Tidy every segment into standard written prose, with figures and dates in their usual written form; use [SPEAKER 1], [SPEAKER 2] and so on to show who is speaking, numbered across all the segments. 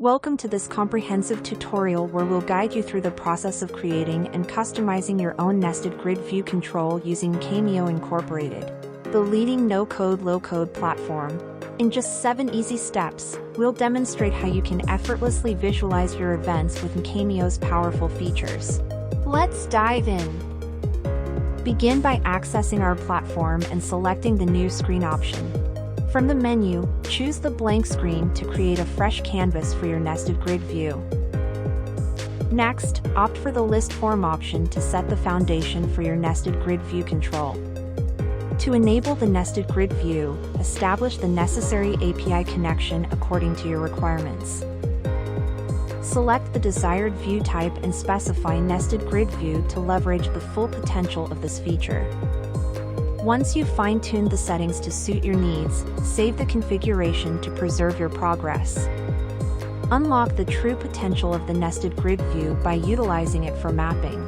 [SPEAKER 1] Welcome to this comprehensive tutorial where we'll guide you through the process of creating and customizing your own nested grid view control using NCAMEO Inc, the leading no-code, low-code platform. In just 7 easy steps, we'll demonstrate how you can effortlessly visualize your events with NCAMEO's powerful features. Let's dive in. Begin by accessing our platform and selecting the New Screen option. From the menu, choose the blank screen to create a fresh canvas for your nested grid view. Next, opt for the List Form option to set the foundation for your nested grid view control. To enable the nested grid view, establish the necessary API connection according to your requirements. Select the desired view type and specify nested grid view to leverage the full potential of this feature. Once you've fine-tuned the settings to suit your needs, save the configuration to preserve your progress. Unlock the true potential of the nested grid view by utilizing it for mapping.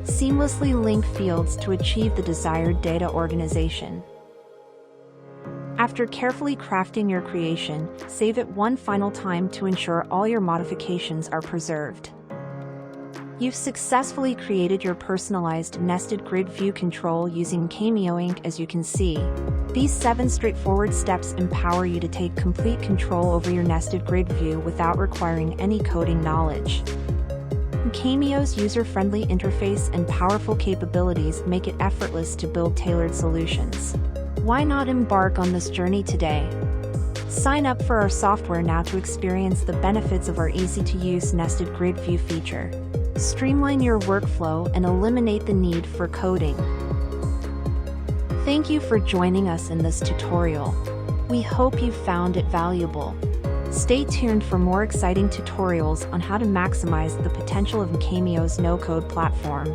[SPEAKER 1] Seamlessly link fields to achieve the desired data organization. After carefully crafting your creation, save it one final time to ensure all your modifications are preserved. You've successfully created your personalized nested grid view control using NCAMEO Inc. As you can see, these 7 straightforward steps empower you to take complete control over your nested grid view without requiring any coding knowledge. NCAMEO's user-friendly interface and powerful capabilities make it effortless to build tailored solutions. Why not embark on this journey today? Sign up for our software now to experience the benefits of our easy-to-use nested grid view feature. Streamline your workflow and eliminate the need for coding. Thank you for joining us in this tutorial. We hope you found it valuable. Stay tuned for more exciting tutorials on how to maximize the potential of NCAMEO's no-code platform.